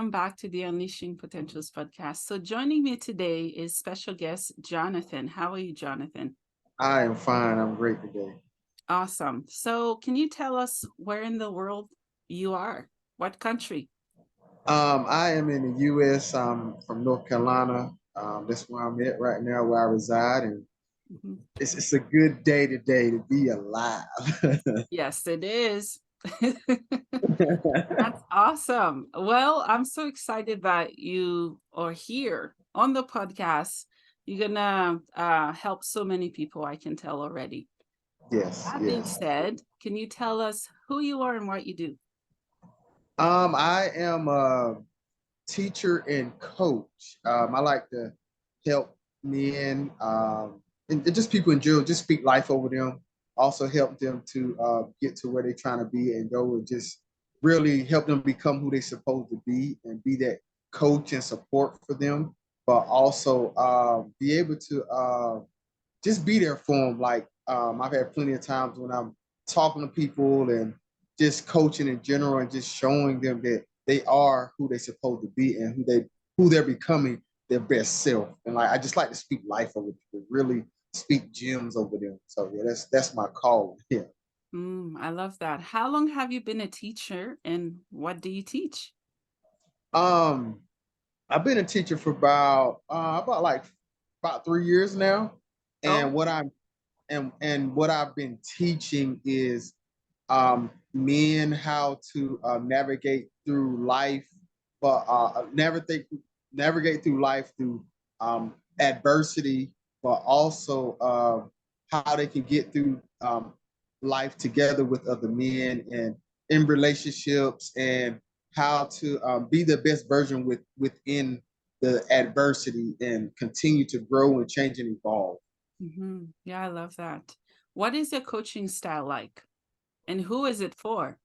back to the Unleashing Potentials podcast. So, joining me today is special guest Jonathan. How are you, Jonathan? I am fine. I'm great today. Awesome. So, can you tell us where in the world you are? What country? I am in the U.S. I'm from North Carolina. That's where I'm at right now, where I reside, and Mhm. it's a good day today to be alive. Yes, it is. That's awesome. Well, I'm so excited that you are here on the podcast. You're gonna help so many people, I can tell already. Yes, That being yes. said, can you tell us who you are and what you do? I am a teacher and coach. I like to help men and just people in general, just speak life over them. Also help them to get to where they're trying to be and go and just really help them become who they're supposed to be and be that coach and support for them, but also be able to just be there for them. Like I've had plenty of times when I'm talking to people and just coaching in general and just showing them that they are who they're supposed to be and who they're becoming their best self. And like I just like to speak life over people, really speak gems over them. So yeah, that's my call. Yeah. I love that. How long have you been a teacher and what do you teach? Um, I've been a teacher for about like about 3 years now, Oh, and what I've been teaching is men how to navigate through life, but navigate through life through adversity, but also how they can get through life together with other men and in relationships, and how to be the best version within the adversity and continue to grow and change and evolve. yeah, I love that. What is your coaching style like and who is it for?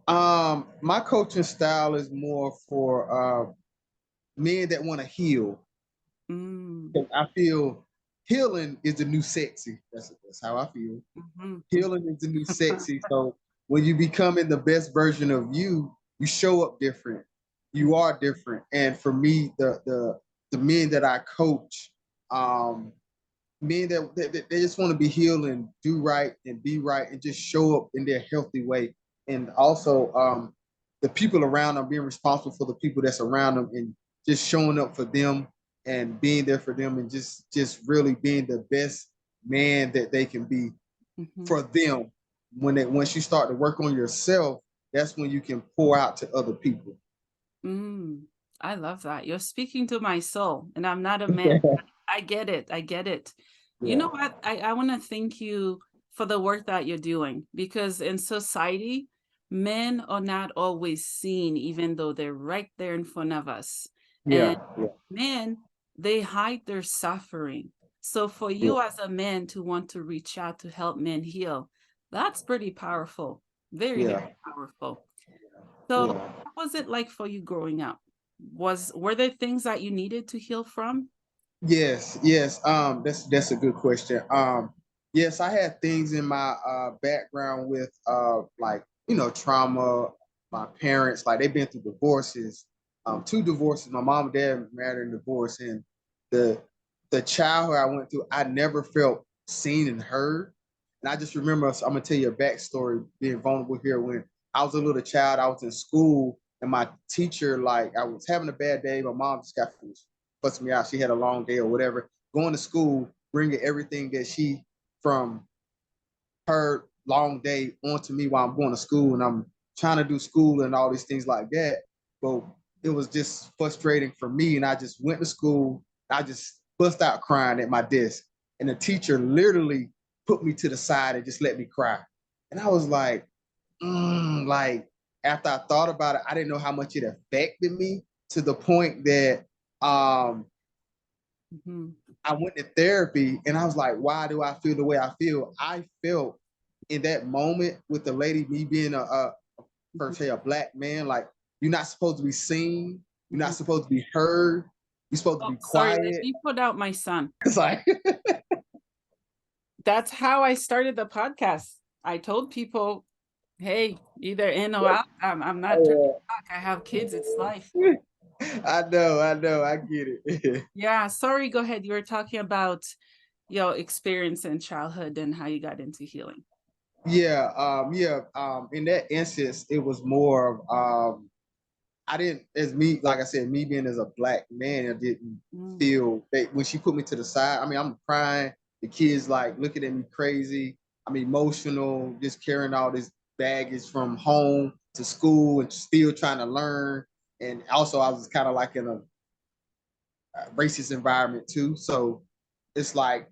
My coaching style is more for men that want to heal. Mm, 'Cause I feel healing is the new sexy. That's how I feel. mhm, Healing is the new sexy. So when you becoming the best version of you, you show up different. mhm, You are different. And for me, the men that I coach, um, men that they just want to be healed and do right and be right and just show up in their healthy way. And also the people around them, being responsible for the people that's around them and just showing up for them and being there for them and just really being the best man that they can be mhm. for them. Once you start to work on yourself, that's when you can pour out to other people. Mm, I love that. You're speaking to my soul, and I'm not a man. I get it. I get it. You Yeah. know what? I want to thank you for the work that you're doing because in society, men are not always seen, even though they're right there in front of us. And Yeah. Yeah. men, they hide their suffering. So for Yeah. you as a man to want to reach out to help men heal, that's pretty powerful. Very, very Yeah. powerful. So, Yeah. what was it like for you growing up? Were there things that you needed to heal from? Yes, yes. That's a good question. Yes, I had things in my background with like trauma. My parents, like they've been through divorces, two divorces. My mom and dad married and divorced, and the the childhood I went through, I never felt seen and heard. And I just remember, I'm gonna tell you a backstory. Being vulnerable here, when I was a little child, I was in school, and my teacher, like, I was having a bad day. My mom just got finished fussing me out. She had a long day or whatever. Going to school, bringing everything that she from her long day onto me while I'm going to school, and I'm trying to do school and all these things like that. But it was just frustrating for me, and I just went to school. I just bust out crying at my desk, and the teacher literally put me to the side and just let me cry. And I was like after I thought about it, I didn't know how much it affected me to the point that um Mhm. I went to therapy and I was like, why do I feel the way I feel? I felt in that moment with the lady, me being a per Mhm. se a black man, like you're not supposed to be seen, you're not Mhm. supposed to be heard, you're supposed to Oh, be sorry, let quiet. me put out my son. It's like That's how I started the podcast. I told people Hey, either in or out. I'm not turning Oh, back. I have kids. It's life. yeah. I get it. Yeah. Sorry. Go ahead. You were talking about your experience in childhood and how you got into healing. In that instance, it was more of I didn't, as me, like I said, me being as a black man, I didn't Mm, feel that when she put me to the side. I mean, I'm crying. The kids like looking at me crazy. I'm emotional, just carrying all this baggage from home to school and still trying to learn. And also, I was kind of like in a racist environment too. So it's like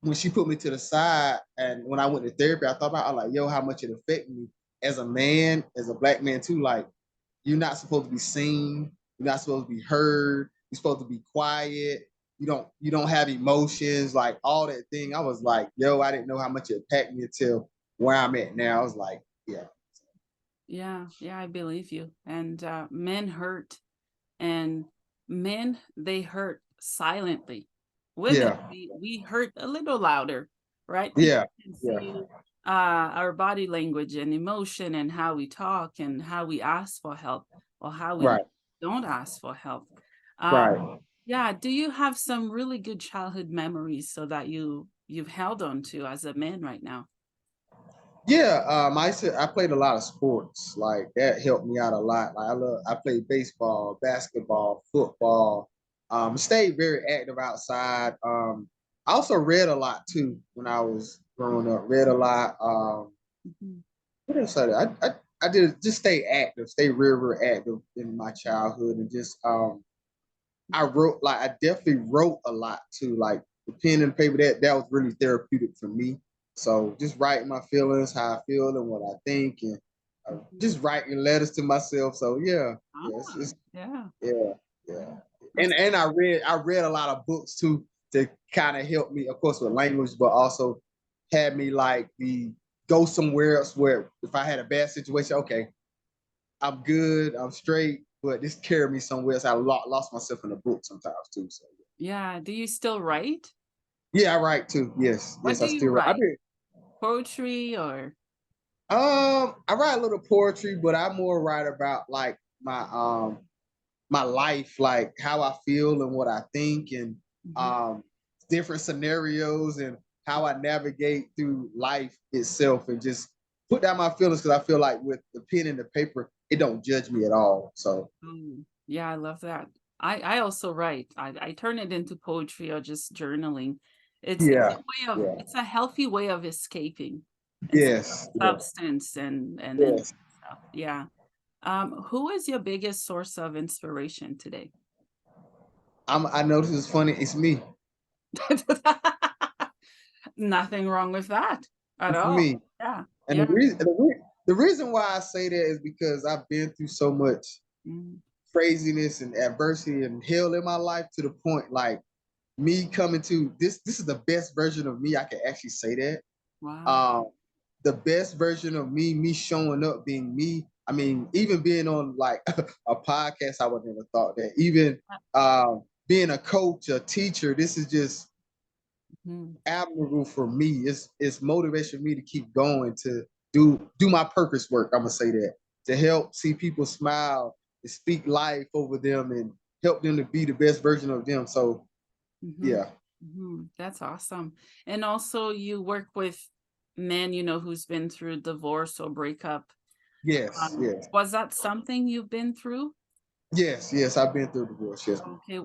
when she put me to the side and when I went to therapy, I thought about, I was like, yo, how much it affected me as a man, as a black man too. Like, you're not supposed to be seen. You're not supposed to be heard. You're supposed to be quiet. You don't have emotions, like all that thing. I was like, yo, I didn't know how much it impacted me until where I'm at now. I was like, yeah, yeah. Yeah. I believe you. And men hurt. And men, they hurt silently. Women, yeah, we hurt a little louder, right? People yeah, can yeah, feel our body language and emotion and how we talk and how we ask for help or how we right, don't ask for help. Um, right. yeah, do you have some really good childhood memories so that you've held on to as a man right now? Yeah, I played a lot of sports. Like that helped me out a lot. I played baseball, basketball, football. Stayed very active outside. I also read a lot too when I was growing up. Read a lot. Mhm. What else I did? I did just stay active, stay real active in my childhood, and just I wrote like I definitely wrote a lot too. Like the pen and paper that was really therapeutic for me. So just writing my feelings, how I feel, and what I think, and Mhm. just writing letters to myself. So yeah, Ah, yeah, yeah, yeah. that's And I read a lot of books too to kind of help me, of course, with language, but also had me like be go somewhere else where if I had a bad situation, okay, I'm good, I'm straight, but this carried me somewhere else. I lost myself in a book sometimes too. So yeah. Do you still write? yeah, I write too. Yes, What yes, do I you still write. I write? mean, Poetry or I write a little poetry, but I more write about like my life, like how I feel and what I think, and Mhm. um different scenarios and how I navigate through life itself, and just put down my feelings because I feel like with the pen and the paper, it don't judge me at all. So Yeah, I love that. I also write. I turn it into poetry or just journaling. It's a yeah, way of yeah, it's a healthy way of escaping instead of yes, yeah, substance and yes. stuff. Yeah. Who is your biggest source of inspiration today? I know this is funny. It's me. Nothing wrong with that at It's all. me. Yeah. And Yeah. the reason why I say that is because I've been through so much Mm, craziness and adversity and hell in my life to the point like me coming to this is the best version of me. I can actually say that. wow. Um, the best version of me showing up, being me. I mean, even being on like a podcast, I would never thought that. Even being a coach, a teacher, this is just Mhm. admirable for me. It's motivation for me to keep going to do my purpose work. I'm gonna say that to help see people smile, to speak life over them, and help them to be the best version of them. So Mhm. yeah, Mhm. That's awesome. And also you work with men, who's been through divorce or breakup. yes, yes, Was that something you've been through? yes. I've been through divorce. Yes. Okay,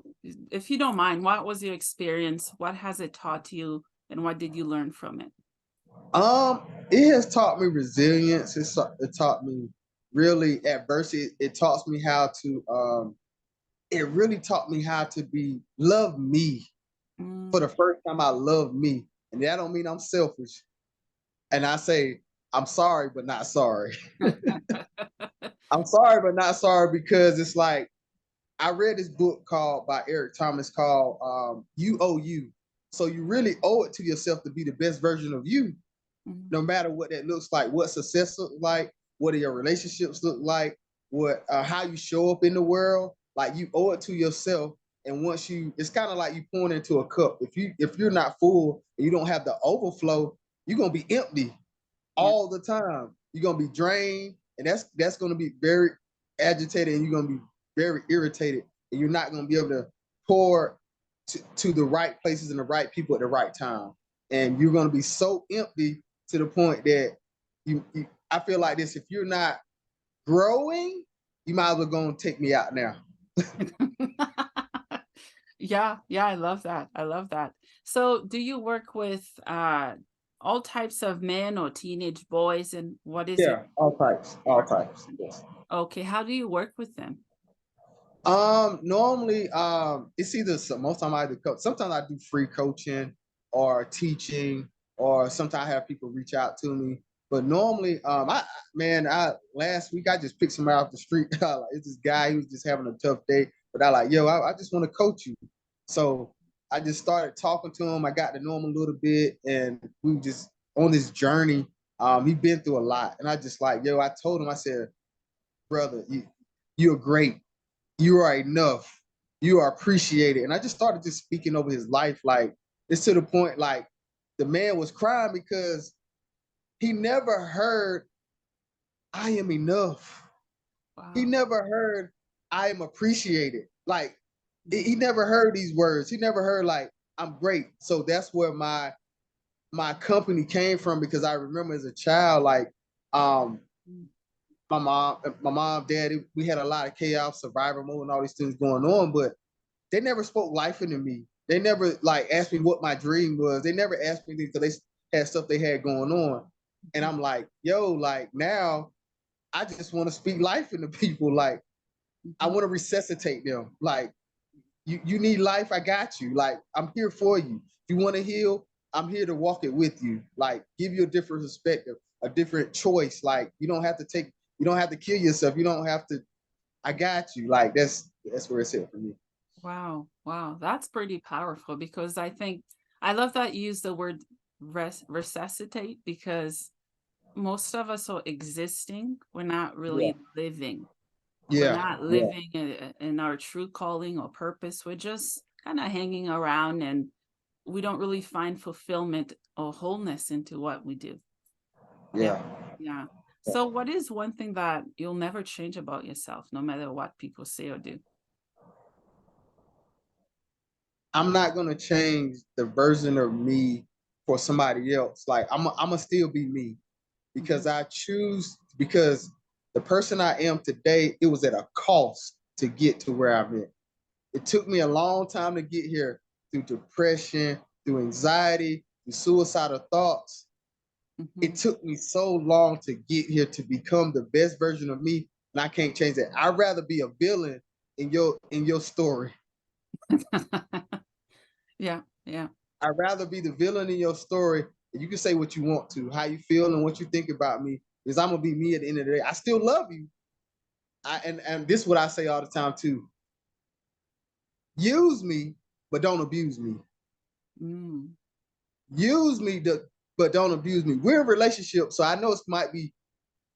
if you don't mind, what was your experience? What has it taught you, and what did you learn from it? It has taught me resilience. It taught me really adversity. It taught me how to. It really taught me how to be love me for Mm. the first time. I love me, and that don't mean I'm selfish. And I say I'm sorry, but not sorry. I'm sorry, but not sorry because it's like I read this book called by Eric Thomas called "You Owe You." So you really owe it to yourself to be the best version of you, Mhm. no matter what that looks like, what success looks like, what do your relationships look like, what how you show up in the world. Like you owe it to yourself. And once it's kind of like you pouring into a cup. If you're not full and you don't have the overflow, you're gonna be empty Yeah. all the time. you're gonna be drained, and that's gonna be very agitated, and you're gonna be very irritated, and you're not gonna be able to pour to the right places and the right people at the right time. And you're gonna be so empty to the point that I feel like this, if you're not growing, you might as well go and take me out now. Yeah, yeah, I love that. I love that. So, do you work with all types of men or teenage boys, and what is it Yeah, all types, you all work with types. them? Yes. Okay, how do you work with them? Normally, it's either most time I do coach. Sometimes I do free coaching or teaching, or sometimes I have people reach out to me. But normally, I last week I just picked somebody off the street. Like, it's this guy, he was just having a tough day, but I like, yo, I just want to coach you. So I just started talking to him. I got to know him a little bit, and we were just on this journey. He been through a lot, and I just like, yo, I told him, I said, brother, you're great, you are enough, you are appreciated. And I just started just speaking over his life. Like, it's to the point, like, the man was crying because he never heard I am enough. He Wow. never heard I am appreciated. Like, he never heard these words. He never heard like I'm great. So that's where my company came from, because I remember as a child, like, um Mm, my mom, dad, we had a lot of chaos, survivor mode, and all these things going on, but they never spoke life into me. They never like asked me what my dream was. They never asked me because they had stuff they had going on. And mhm, I'm like, yo, like, now I just want to speak life into people. Like, I mhm. want to resuscitate them. Like, you need life, I got you. Like, I'm here for you. If you want to heal, I'm here to walk it with you. Like, give you a different perspective, a different choice. Like, you don't have to kill yourself. You don't have to. I got you. Like, that's where it's at for me. Wow, wow, that's pretty powerful because I think I love that you use the word resuscitate because most of us are existing. We're not Yeah. really living. We're Yeah. not Yeah. living in our true calling or purpose. We're just kind of hanging around and we don't really find fulfillment or wholeness into what we do. Yeah. Yeah. Yeah. So, what is one thing that you'll never change about yourself, no matter what people say or do? I'm not gonna change the version of me for somebody else. Like, I'm gonna still be me, Mhm, because I choose, because the person I am today, it was at a cost to get to where I'm at. It took me a long time to get here, through depression, through anxiety, through suicidal thoughts. It mhm. took me so long to get here to become the best version of me, and I can't change that. I'd rather be a villain in your story. Yeah, yeah. I'd rather be the villain in your story. And you can say what you want to, how you feel and what you think about me, because I'm gonna be me at the end of the day. I still love you. And this is what I say all the time too. Use me, but don't abuse me. Mm, Use me, but don't abuse me. We're in a relationship, so I know it might be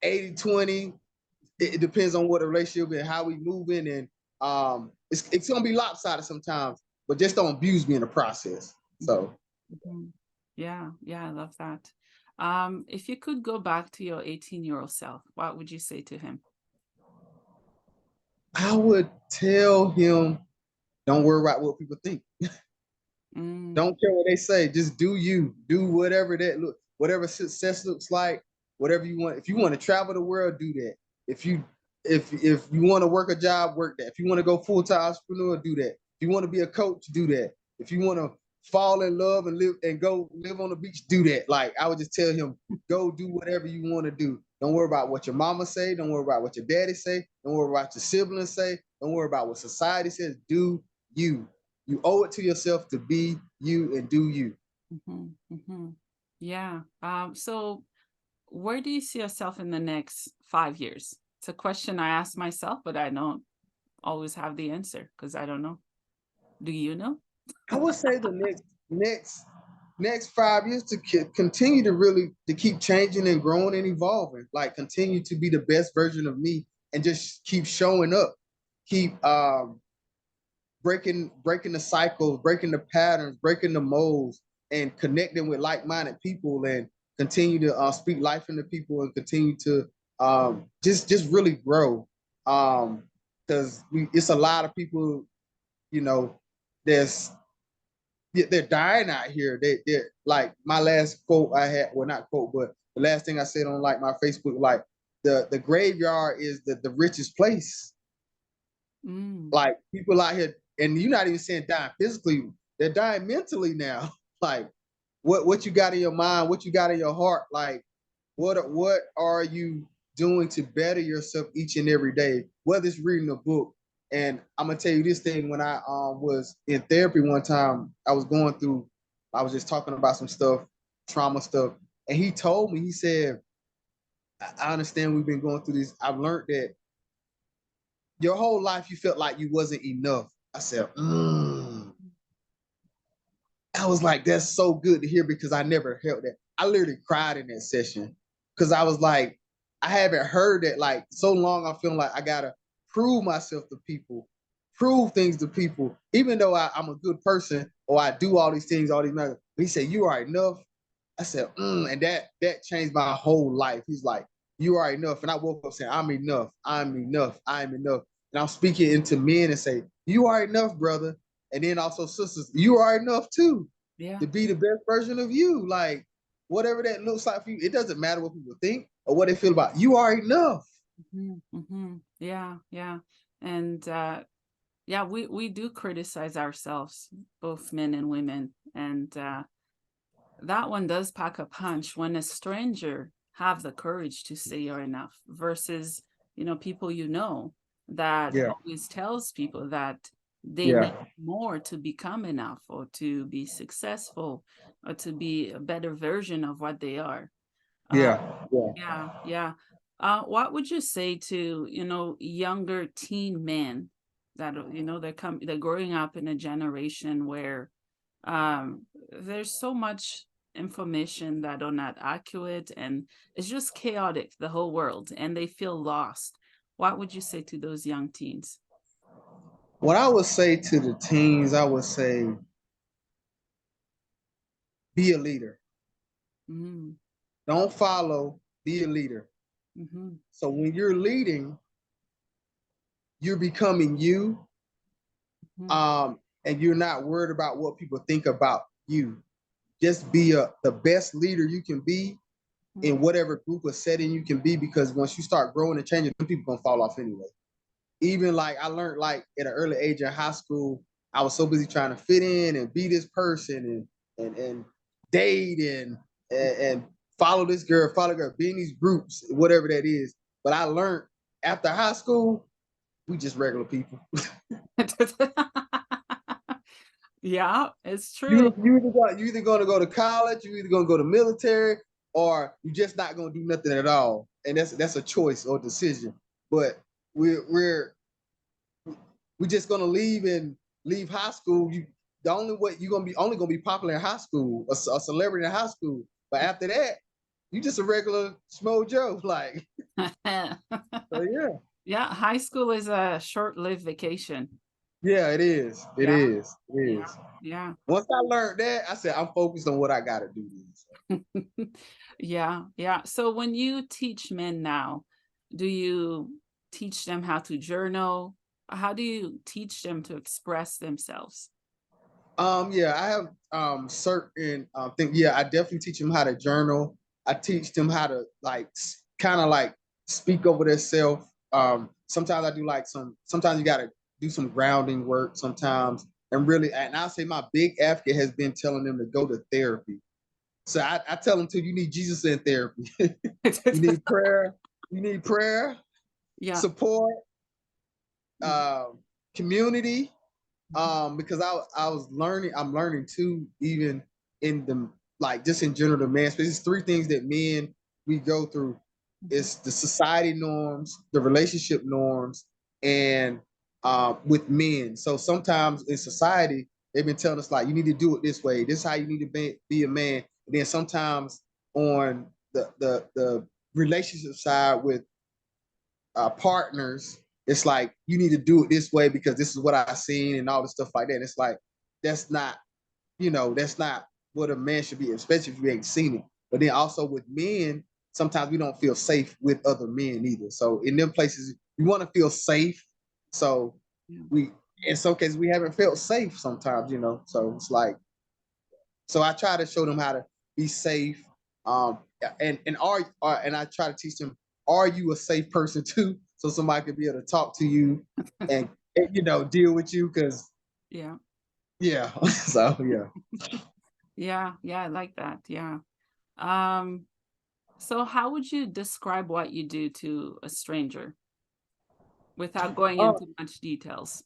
80-20. It depends on what the relationship and how we moving, and it's gonna be lopsided sometimes, but just don't abuse me in the process. mhm, So mhm. Yeah, yeah, I love that. If you could go back to your 18-year-old self, what would you say to him? I would tell him, don't worry about what people think. Mm, Don't care what they say. Just do you. Do whatever whatever success looks like, whatever you want. If you want to travel the world, do that. If you if you want to work a job, work that. If you want to go full-time entrepreneur, do that. If you want to be a coach, do that. If you want to fall in love and live and go live on the beach, do that. Like, I would just tell him, go do whatever you want to do. Don't worry about what your mama say. Don't worry about what your daddy say. Don't worry about your siblings say. Don't worry about what society says. Do you. You owe it to yourself to be you and do you. mhm, mhm. Yeah. So where do you see yourself in the next 5 years? It's a question I ask myself, but I don't always have the answer because I don't know. Do you know? I would say the next 5 years to continue to really to keep changing and growing and evolving. Like, continue to be the best version of me, and just keep showing up. Keep breaking the cycles, breaking the patterns, breaking the molds, and connecting with like-minded people, and continue to speak life into people and continue to just really grow. Because it's a lot of people, you know, there's they're dying out here. They're like my last quote I had, well not quote, but the last thing I said on like my Facebook, like the graveyard is the richest place. Mm. Like people out here, and you're not even saying dying physically, they're dying mentally now. Like what you got in your mind, what you got in your heart, like what are you doing to better yourself each and every day, whether it's reading a book. And I'm gonna tell you this thing, when I was in therapy one time, I was just talking about some stuff, trauma stuff, and he told me, he said, I understand we've been going through this. I've learned that your whole life you felt like you wasn't enough. I said, I was like, that's so good to hear because I never felt that. I literally cried in that session because I was like, I haven't heard that like so long. I'm feeling like I gotta prove myself to people, prove things to people, even though I'm a good person or I do all these things, all these matters. He said, you are enough. I said, and that changed my whole life. He's like, you are enough. And I woke up saying, I'm enough, I'm enough, I'm enough. And I'm speaking into men and say, you are enough, brother. And then also sisters, you are enough too Yeah. to be the best version of you. Like whatever that looks like for you, it doesn't matter what people think or what they feel about you. Are enough. Yeah, yeah. And yeah, we do criticize ourselves, both men and women. And that one does pack a punch when a stranger have the courage to say you're enough versus, people that Yeah, always tells people that they yeah, need more to become enough or to be successful or to be a better version of what they are. Uh, yeah, yeah. yeah, yeah. What would you say to, younger teen men that, they're growing up in a generation where there's so much information that are not accurate and it's just chaotic, the whole world, and they feel lost. What would you say to those young teens? What I would say to the teens, I would say be a leader. Mm-hmm. Don't follow, be a leader. Mm-hmm. So when you're leading, you're becoming you, and you're not worried about what people think about you. Just be the best leader you can be in whatever group or setting you can be, because once you start growing and changing, them people gonna fall off anyway. Even like I learned like at an early age in high school, I was so busy trying to fit in and be this person and date and follow this girl, follow girl, be in these groups, whatever that is. But I learned after high school, we just regular people. Yeah, it's You true. you either gonna go to college, you either gonna go to military, or you just not gonna do nothing at all. And that's a choice or decision. But we're just gonna leave high school. The only way you're gonna be only gonna be popular in high school, a celebrity in high school. But after that, you just a regular small Joe. Like so, yeah, Yeah, high school is a short-lived vacation. yeah, it is. It Yeah, is. It yeah, is. yeah. Once I learned that, I said I'm focused on what I got to do. Yeah, yeah. So when you teach men now, do you teach them how to journal? How do you teach them to express themselves? Yeah, I have certain thing. Yeah, I definitely teach them how to journal. I teach them how to like kind of like speak over themselves. Sometimes I do like sometimes you gotta do some grounding work sometimes. And really, and I'll say my big advocate has been telling them to go to therapy. So I tell them to, you need Jesus in therapy. You need prayer, you need prayer, Yeah. support, Mhm, community, mhm, because I'm learning too, even in the like just in general the man space. It's three things that men we go through. mhm. It's the society norms, the relationship norms, and with men. So sometimes in society, they've been telling us like you need to do it this way. This is how you need to be a man. And then sometimes on the relationship side with partners, it's like you need to do it this way because this is what I've seen and all this stuff like that. And it's like that's not, that's not what a man should be, especially if you ain't seen it. But then also with men, sometimes we don't feel safe with other men either. So in them places, we want to feel safe. So Yeah. we, in some cases, we haven't felt safe sometimes, you know. So it's like, so I try to show them how to be safe. And I try to teach them, are you a safe person too? So somebody could be able to talk to you and you know, deal with you. Cause Yeah. yeah. So yeah. Yeah. Yeah. I like that. Yeah. Um, so how would you describe what you do to a stranger without going Uh, into much details?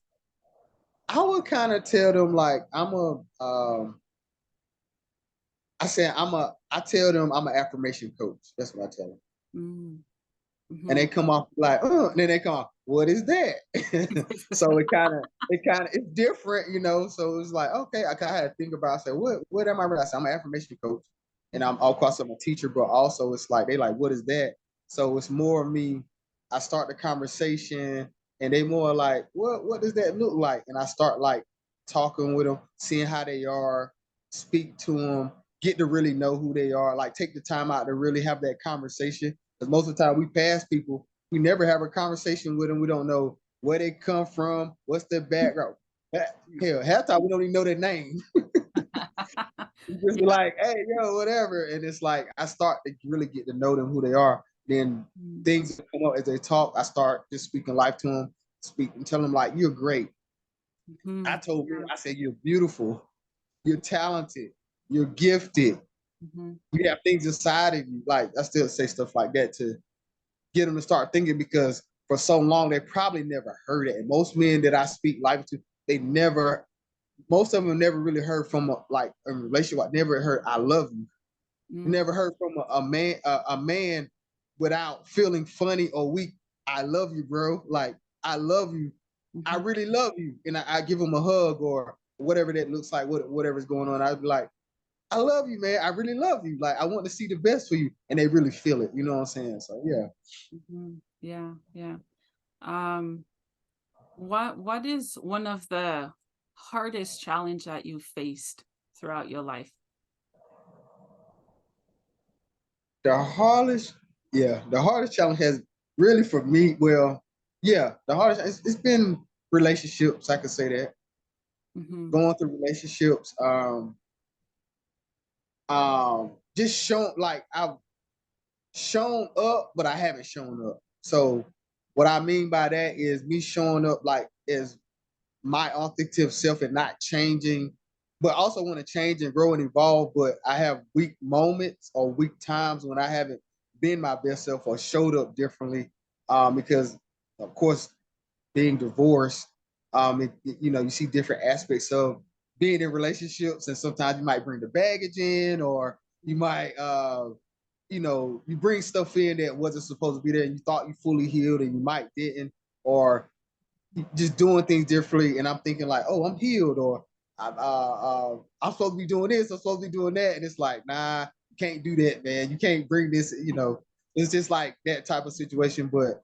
I would kind of tell them like I tell them I'm an affirmation coach. That's what I tell them. Mm, And mhm. they come off like, and then they come off, what is that? So it's different, you know. So it's like, okay, I kind of had to think about, I said, what am I really? I said, I'm an affirmation coach, and I'm of course I'm a teacher, but also it's like they like, what is that? So it's more of me. I start the conversation, and they more like, what does that look like? And I start like talking with them, seeing how they are, speak to them, get to really know who they are, like take the time out to really have that conversation. Because most of the time we pass people, we never have a conversation with them. We don't know where they come from, what's their background. Hell, half the time we don't even know their name. We just be Yeah. like, hey, yo, whatever. And it's like I start to really get to know them, who they are. Then Mm, things come up as they talk. I start just speaking life to them, speak and tell them like, you're great. I mhm. told me, Yeah. I said, you're beautiful, you're talented, you're gifted, Mhm. you have things inside of you. Like I still say stuff like that to get them to start thinking because for so long they probably never heard it. And most men that I speak life to, they never, most of them never really heard from like a relationship. I never heard "I love you." Mm, Never heard from a man without feeling funny or weak. I love you, bro. Like I love you. I mhm. really love you, and I give them a hug or whatever that looks like, whatever's going on. I'd be like, I love you, man. I really love you. Like I want to see the best for you, and they really feel it. You know what I'm saying? So yeah. Mhm. Yeah, yeah. Um, what is one of the hardest challenge that you faced throughout your life? The hardest, yeah, the hardest challenge has really for me, well, yeah, the hardest, it's been relationships. I could say that Mhm. going through relationships, just shown like I've shown up, but I haven't shown up. So what I mean by that is me showing up like as my authentic self and not changing, but also want to change and grow and evolve. But I have weak moments or weak times when I haven't been my best self or showed up differently. Because of course, being divorced, you know, you see different aspects of being in relationships, and sometimes you might bring the baggage in, or you might, you know, you bring stuff in that wasn't supposed to be there, and you thought you fully healed, and you might didn't, or just doing things differently. And I'm thinking like, oh, I'm healed, or I'm supposed to be doing this, I'm supposed to be doing that, and it's like, nah, you can't do that, man. You can't bring this, you know. It's just like that type of situation. But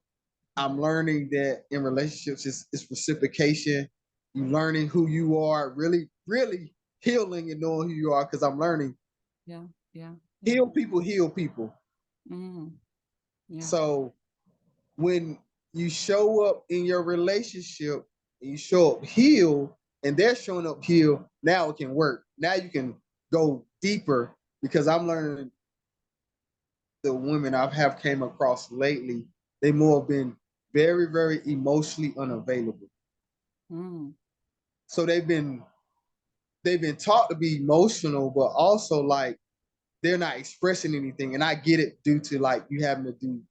I'm learning that in relationships, it's reciprocation. You learning who you are, really, really healing and knowing who you are. Because I'm learning, Yeah, yeah, yeah. heal people, heal people. Mm, yeah, So when you show up in your relationship and you show up healed and they're showing up healed, now it can work. Now you can go deeper because I'm learning the women I have came across lately, they more have been very, very emotionally unavailable. mm, So they've been taught to be emotional, but also like they're not expressing anything. And I get it due to like you having to do,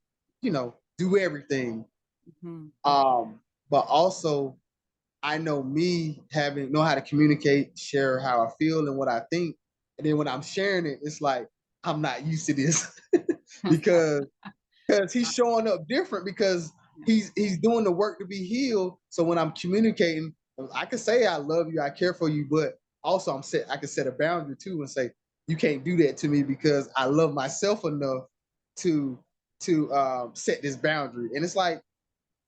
you know, do everything. mhm, Um, but also I know me having know how to communicate, share how I feel and what I think. And then when I'm sharing it, it's like I'm not used to this because he's showing up different because yeah, he's doing the work to be healed. So when I'm communicating, I can say I love you, I care for you, but also I can set a boundary too and say you can't do that to me because I love myself enough to set this boundary. And it's like,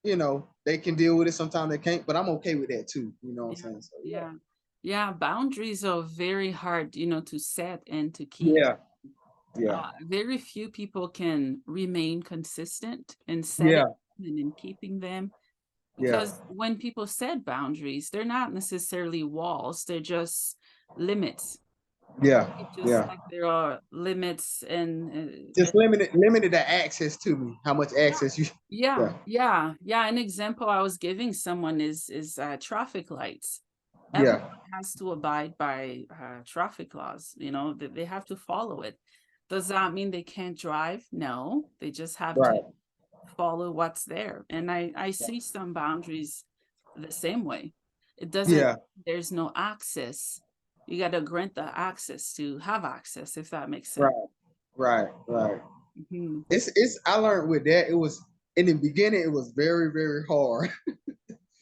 you know, they can deal with it. Sometimes they can't, but I'm okay with that too. You know what I'm yeah, saying? So yeah. yeah. Yeah, boundaries are very hard, to set and to keep. Yeah. Yeah. Very few people can remain consistent in setting Yeah. and in keeping them, Yeah. because when people set boundaries, they're not necessarily walls, they're just limits. Yeah. It's just Yeah. like there are limits Just limited the access to me. How much yeah, access you? yeah, Yeah. yeah, yeah. An example I was giving someone is traffic lights. Yeah. Everyone has to abide by traffic laws. You know, they have to follow it. Does that mean they can't drive? No, they just have to Right. follow what's there. And I see some boundaries the same way. It doesn't, Yeah. there's no access. You got to grant the access to have access, if that makes sense. Right. Right. Right. Hmm. It's I learned with that it was in the beginning it was very very hard.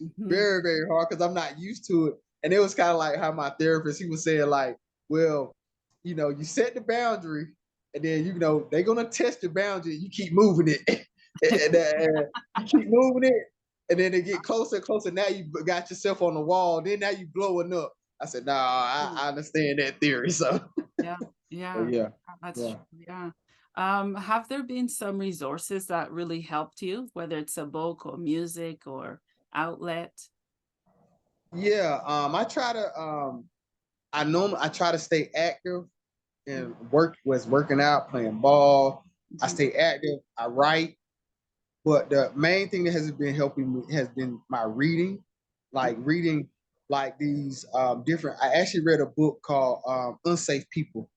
Hmm. Very very hard because I'm not used to it, and it was kind of like how my therapist, he was saying like, well, you set the boundary, and then they're gonna test the boundary, you keep moving it. And you keep moving it, and then they get closer and closer, now you got yourself on the wall, then now you blowing up. I said, nah, I understand that theory. So Yeah, yeah, yeah. that's Yeah. true. Yeah. Have there been some resources that really helped you, whether it's a book or music or outlet? Yeah, I try to stay active and working out, playing ball. I Mm-hmm. stay active. I write, but the main thing that has been helping me has been my reading, like reading like these different. I actually read a book called Unsafe People.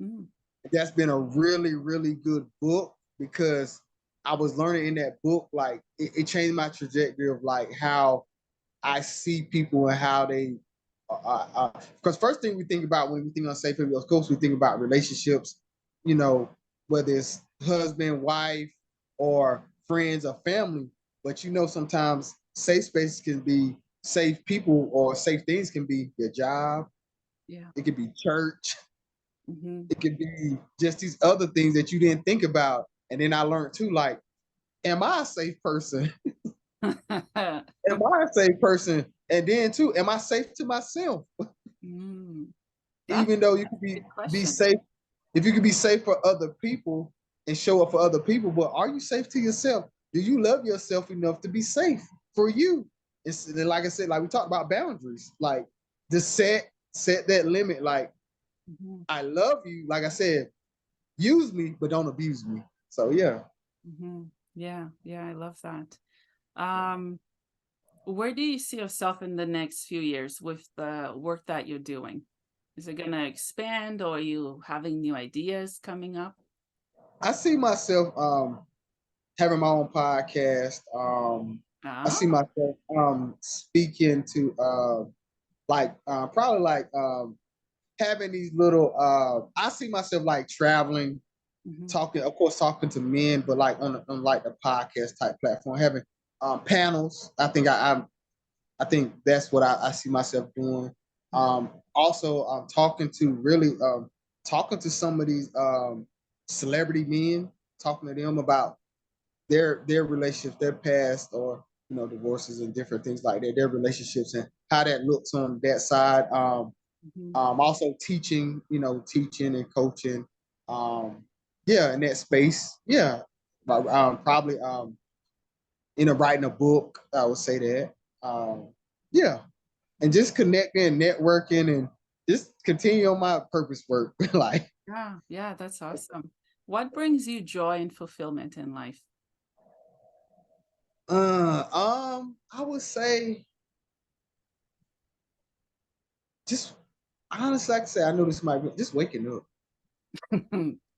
Mm-hmm. That's been a really really good book because I was learning in that book, like it changed my trajectory of like how I see people and how they, because first thing we think about when we think on safe people, of course, we think about relationships, you know, whether it's husband, wife, or friends or family. But sometimes safe spaces can be safe people, or safe things can be your job. Yeah. It could be church. Mm-hmm. It could be just these other things that you didn't think about. And then I learned too, like, am I a safe person? Am I a safe person? And then too, am I safe to myself? Mm, that's Even though you could a good be question. safe, if you could be safe for other people and show up for other people, but are you safe to yourself? Do you love yourself enough to be safe for you? It's like I said, like we talked about boundaries, like just set that limit. Like, Mhm, I love you. Like I said, use me, but don't abuse me. So yeah. mhm. Yeah, yeah, I love that. Um, where do you see yourself in the next few years with the work that you're doing? Is it gonna expand, or are you having new ideas coming up? I see myself having my own podcast. I Ah, see myself speaking to probably like having these little I see myself like traveling, mhm, talking, of course, talking to men, but like on like the podcast type platform, having panels. I think that's what I see myself doing. Also, talking to some of these celebrity men, talking to them about their relationships, their past, or divorces and different things like that, their relationships and how that looks on that side. mhm, Also teaching, teaching and coaching. Yeah, in that space. Yeah, probably writing a book. I would say that. Yeah, and mhm. just connecting, networking, and just continue on my purpose work. Like, Yeah, yeah, that's awesome. What brings you joy and fulfillment in life? I would say just honestly, like I say, I know this might be just waking up.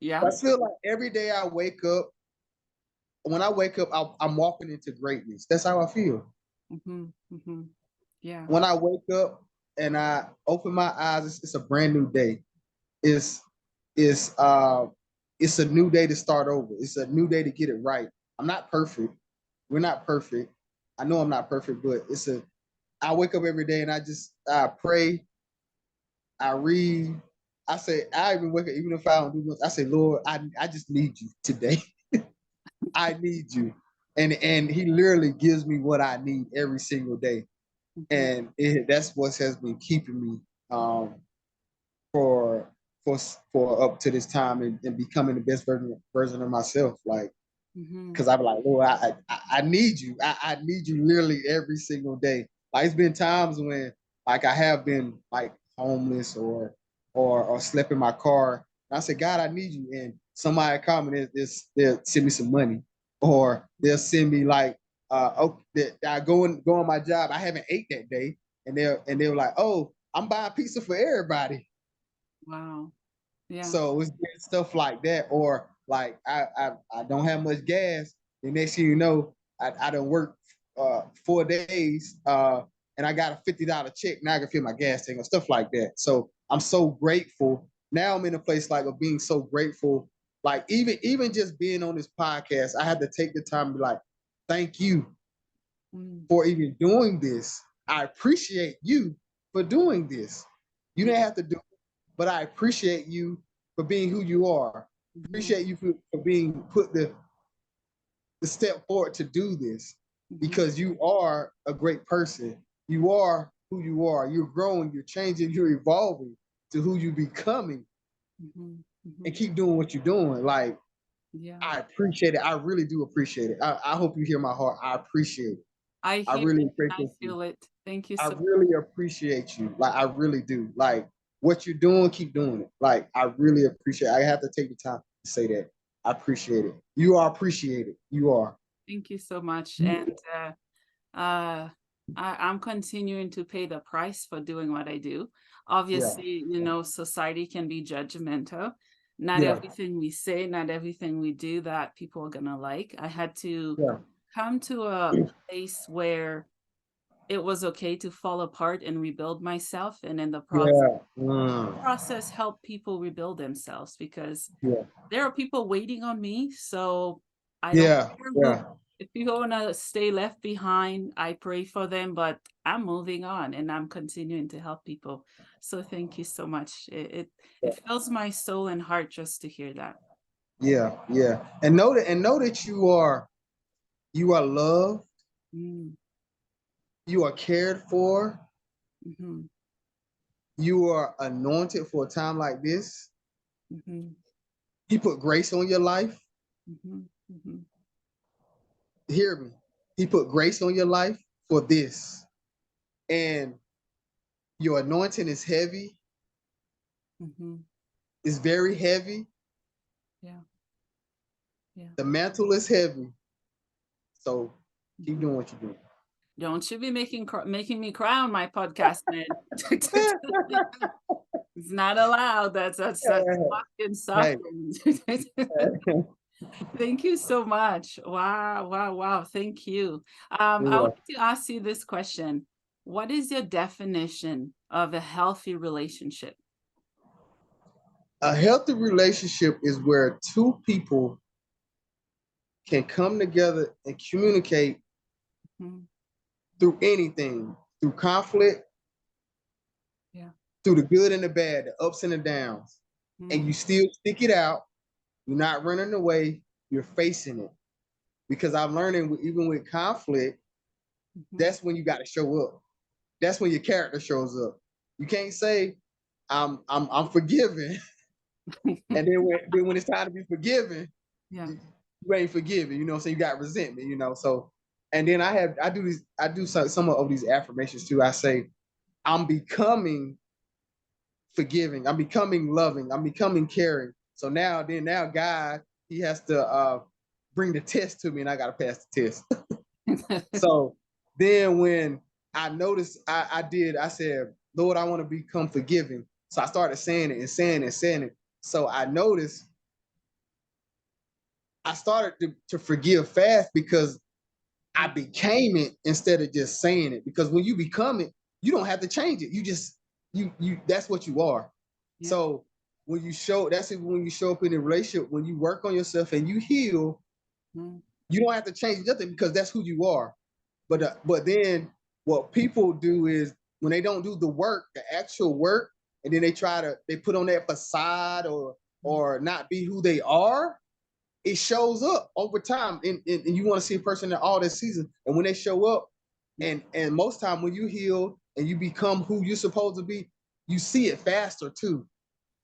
Yeah. I feel like every day I wake up, when I wake up, I'm walking into greatness. That's how I feel. Mhm, mhm. Yeah. When I wake up and I open my eyes, it's a brand new day. It's it's uh it's a new day to start over. It's a new day to get it right. I'm not perfect. We're not perfect. I know I'm not perfect, but I wake up every day and I pray, I read. I say I even wake up, even if I don't do much, I say, Lord, I just need you today. I need you. And he literally gives me what I need every single day. Mhm, And that's what has been keeping me um for for up to this time and becoming the best version of myself. Like, Mm-hmm. because I'm like, Lord, I need you. I need you literally every single day. Like it's been times when like I have been like homeless or slept in my car. And I said, God, I need you. And somebody come and they'll send me some money. Or they'll send me like I go on my job. I haven't ate that day. And they're like, oh, I'm buying pizza for everybody. Wow. Yeah. So it's been stuff like that, or like I don't have much gas. The next thing you know, I done work 4 days, and I got a $50 check. Now I can fill my gas tank or stuff like that. So I'm so grateful. Now I'm in a place like of being so grateful. Like even just being on this podcast, I had to take the time to be like, thank you Mm. for even doing this. I appreciate you for doing this. You Yeah. didn't have to do it, but I appreciate you for being who you are. Mm-hmm. Appreciate you for being put the step forward to do this Mm-hmm. because you are a great person. You are who you are. You're growing, you're changing, you're evolving to who you're becoming Mm-hmm. Mm-hmm. and keep doing what you're doing. Like, Yeah. I appreciate it. I really do appreciate it. I hope you hear my heart. I appreciate it. I I hear really it and I appreciate you. feel it. Thank you I so really appreciate you. Like I really do. Like what you're doing, keep doing it. Like I really appreciate it. I have to take the time to say that. I appreciate it. You are appreciated. You are. thank you so much. And uh I'm continuing to pay the price for doing what I do. Yeah. Obviously, society can be judgmental. Not Yeah. everything we say, not everything we do that people are gonna like. I had to Yeah. come to a place where it was okay to fall apart and rebuild myself, and in the Yeah. Mm. process help people rebuild themselves, because Yeah. there are people waiting on me. So I don't Yeah. care who, Yeah. if people want to stay left behind, I pray for them, but I'm moving on and I'm continuing to help people. So thank you so much. It fills my soul and heart just to hear that. Yeah. Yeah. And know that you are loved, Mm, you are cared for, mm-hmm, you are anointed for a time like this. mm-hmm, He put grace on your life. mm-hmm, mm-hmm, Hear me. He put grace on your life for this. And your anointing is heavy. mm-hmm. It's very heavy. Yeah, yeah. The mantle is heavy. So keep Mm-hmm. doing what you're doing. Don't you be making me cry on my podcast, man. It's not allowed. That's fucking Hey, suffering. Thank you so much. Wow, wow, wow. Thank you. I yeah. want to ask you this question. What is your definition of a healthy relationship? A healthy relationship is where two people can come together and communicate Mhm. through anything, through conflict, Yeah. through the good and the bad, the ups and the downs. And Mhm. you still stick it out. You're not running away. You're facing it. Because I'm learning, even with conflict, Mhm. that's when you got to show up. That's when your character shows up. You can't say I'm forgiving, and then when it's time to be forgiven, Yeah. you ain't forgiving. You know what I'm saying? You got resentment. So and then I do some of these affirmations too. I say I'm becoming forgiving. I'm becoming loving. I'm becoming caring. So now God, He has to bring the test to me, and I got to pass the test. So then when I noticed I said, Lord, I want to become forgiving. So I started saying it and saying it and saying it. So I noticed I started to forgive fast because I became it instead of just saying it. Because when you become it, you don't have to change it. You just you that's what you are. Yeah. So when you show up in a relationship, when you work on yourself and you heal, Mhm. you don't have to change nothing because that's who you are. But Yeah. but then what people do is when they don't do the work, the actual work, and then they put on that facade or not be who they are, it shows up over time. And you want to see a person in all this season. And when they show up, and most time when you heal and you become who you're supposed to be, you see it faster too.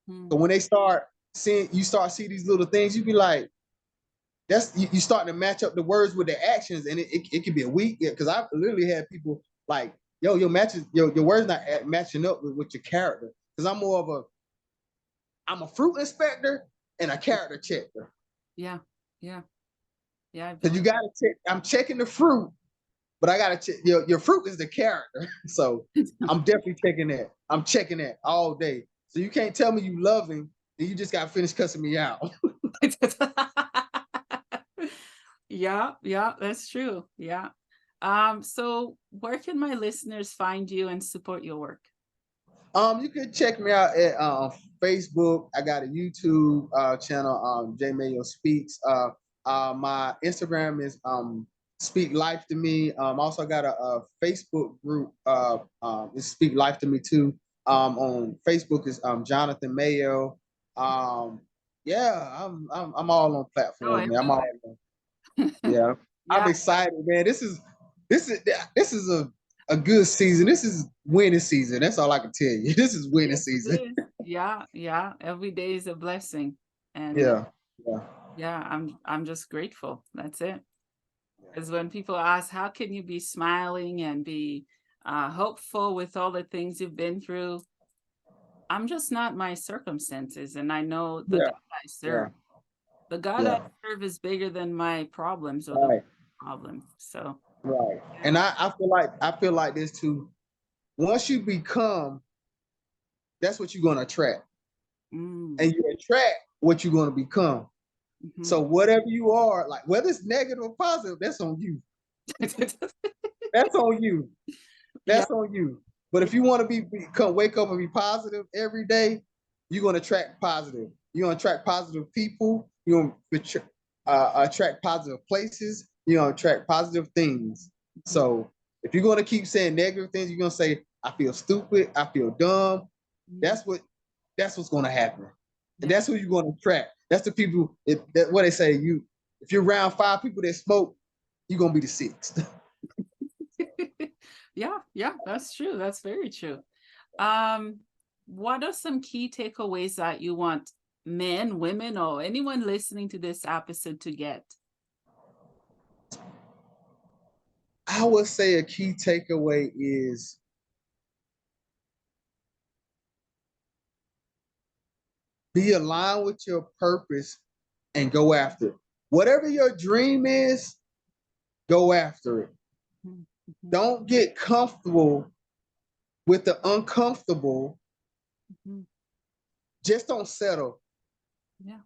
Hmm. So when they start seeing, you start see these little things, you be like, that's you start to match up the words with the actions, and it can be a week. Yeah, because I've literally had people like, yo, your words not matching up with your character. Because I'm a fruit inspector and a character checker. Yeah. Yeah. Yeah. I Because you believe. gotta check, I'm checking the fruit, but I gotta check your fruit is the character. So I'm definitely checking that. I'm checking that all day. So you can't tell me you loving, and you just gotta finish cussing me out. Yeah, yeah, that's true. Yeah. So where can my listeners find you and support your work? You can check me out at Facebook. I got a YouTube channel, J Mayo Speaks. My Instagram is Speak Life to Me. Also got a Facebook group. It's Speak Life to Me too. On Facebook is Jonathan Mayo. Um, yeah, I'm all on Oh, platforms, man. I'm all everywhere. yeah. I'm Yeah, excited, man. This is this is a good season. This is winning season. That's all I can tell you. This is winning yes, it season. is. Yeah, yeah. Every day is a blessing. And Yeah. Yeah. yeah, I'm just grateful. That's it. Because when people ask, how can you be smiling and be hopeful with all the things you've been through? I'm just not my circumstances. And I know the Yeah. God I serve. Yeah. The God I Yeah. serve is bigger than my problems or the Right. problem. So, Right. yeah. And I feel like this too. Once you become, that's what you're gonna attract. Mm, And you attract what you're gonna become. mhm. So whatever you are, like whether it's negative or positive, that's on you. That's on you. Yeah, That's on you. But yeah, if you want to become wake up and be positive every day, you're gonna attract positive. You're gonna attract positive people. You're gonna attract positive places. You're gonna attract positive things. mhm, So if you're gonna keep saying negative things, you're gonna say, "I feel stupid. I feel dumb." mm, That's what. That's what's gonna happen, and yeah. that's who you're gonna attract. That's the people. What they say. If you're around five people that smoke, you're gonna be the sixth. Yeah, yeah, that's true. That's very true. Um, what are some key takeaways that you want men, women, or anyone listening to this episode to get? I would say a key takeaway is be aligned with your purpose and go after it. Whatever your dream is, go after it. Mhm, mhm, Don't get comfortable with the uncomfortable. mhm. Just don't settle. Yeah,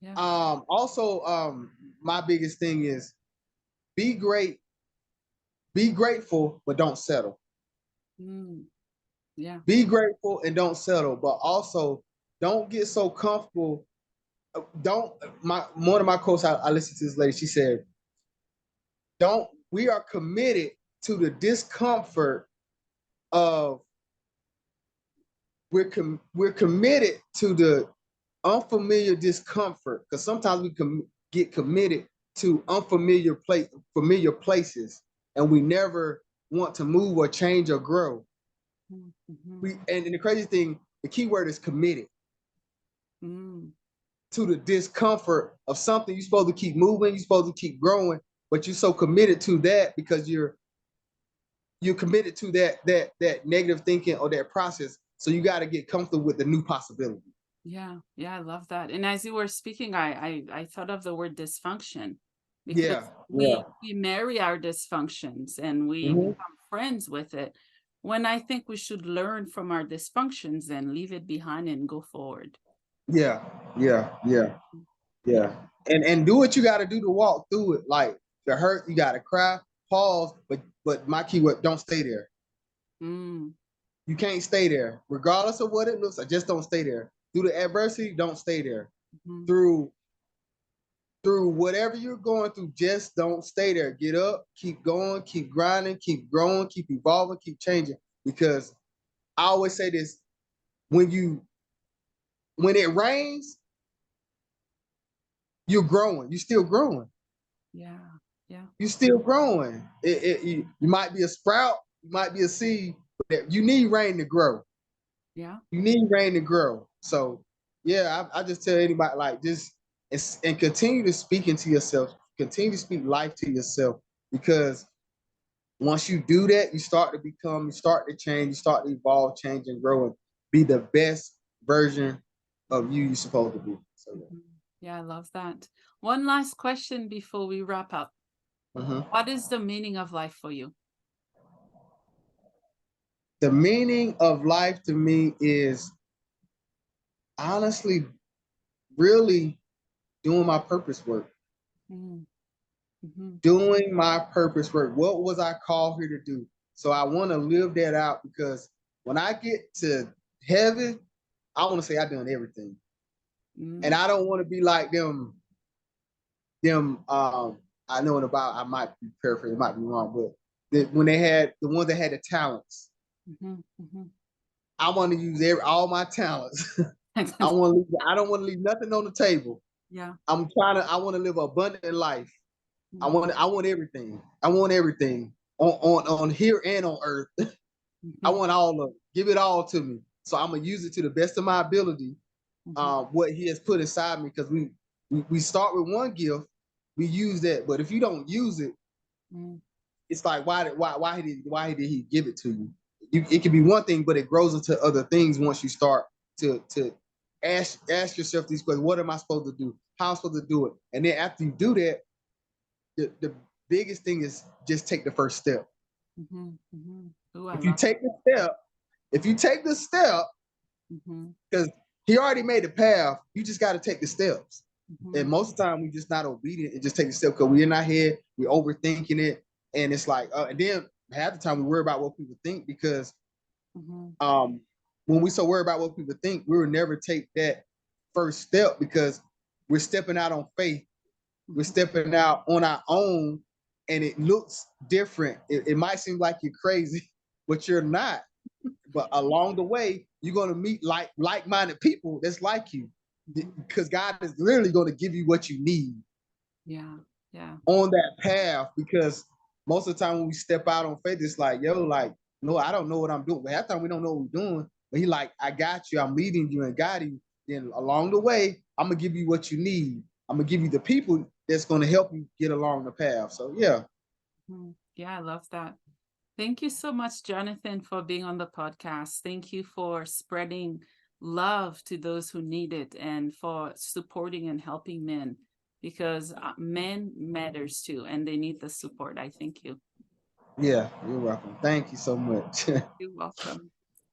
yeah. Also, my biggest thing is be great, be grateful, but don't settle. Mm, yeah. Be grateful and don't settle, but also don't get so comfortable. Don't my One of my quotes I listened to this lady. She said, don't we are committed to the discomfort of we're committed to the unfamiliar discomfort because sometimes we can get committed to familiar places and we never want to move or change or grow. Mhm, mhm, And the crazy thing, the key word is committed mm, to the discomfort of something. You're supposed to keep moving, you're supposed to keep growing, but you're so committed to that because you're committed to that negative thinking or that process. So you got to get comfortable with the new possibility. yeah, yeah, I love that. And as you were speaking, I thought of the word dysfunction because Yeah, yeah. we marry our dysfunctions and we Mhm. become friends with it. When I think we should learn from our dysfunctions and leave it behind and go forward. Yeah, yeah, yeah, Yeah. yeah. And do what you got to do to walk through it. Like the hurt, you got to cry, pause, but my keyword, don't stay there. Mm, You can't stay there, regardless of what it looks like. Just don't stay there. Through the adversity, don't stay there. mhm, Through whatever you're going through, just don't stay there. Get up, keep going, keep grinding, keep growing, keep evolving, keep changing. Because I always say this: when you when it rains, you're growing. You're still growing. yeah. Yeah. You're still growing. You might be a sprout, you might be a seed, but you need rain to grow. Yeah. You need rain to grow. So yeah, I just tell anybody like just and continue to speak into yourself, continue to speak life to yourself, because once you do that, you start to change, you start to evolve, change, and grow, and be the best version of you you're supposed to be. So yeah. Mhm. Yeah, I love that. One last question before we wrap up. Mhm. What is the meaning of life for you? The meaning of life to me is honestly really doing my purpose work. Mm, mhm, Doing my purpose work. What was I called here to do? So I want to live that out, because when I get to heaven, I want to say I've done everything. And mm, I don't want to be like them I know about, I might be paraphrasing, it might be wrong, but when they had the ones that had the talents, mhm, mhm. I want to use all my talents. I don't want to leave nothing on the table. Yeah. I want to live an abundant life. Mm, I want everything. I want everything on here and on earth. I mhm, want all of it. Give it all to me. So I'm gonna use it to the best of my ability. mhm, What he has put inside me, because we start with one gift, we use that, but if you don't use it, mm, it's like why did he give it to you? It can be one thing, but it grows into other things once you start to ask yourself these questions. What am I supposed to do? How am I supposed to do it? And then after you do that, the biggest thing is just take the first step. mhm, mhm. Ooh, I If you love take the step, if you take the step, it. Mhm, because he already made the path, you just got to take the steps. And mhm, most of the time, we just not obedient and just take the step because we're in our head, we're overthinking it, and it's like, and then half the time we worry about what people think, because mhm, um, when we so worry about what people think, we will never take that first step, because we're stepping out on faith, we're mhm, stepping out on our own, and it looks different. It might seem like you're crazy, but you're not. But along the way, you're gonna meet like-minded people that's like you, mhm. because God is literally gonna give you what you need Yeah, yeah. on that path. Because most of the time when we step out on faith, it's like, yo, like, no, I don't know what I'm doing. But half the time we don't know what we're doing. But he like, I got you, I'm leading you and guiding you. Then along the way, I'm gonna give you what you need. I'm gonna give you the people that's gonna help you get along the path. So yeah. Mhm. Yeah, I love that. Thank you so much, Jonathan, for being on the podcast. Thank you for spreading love to those who need it and for supporting and helping men, because men matters too and they need the support. I thank you. Yeah, you're welcome. Thank you so much. You're welcome.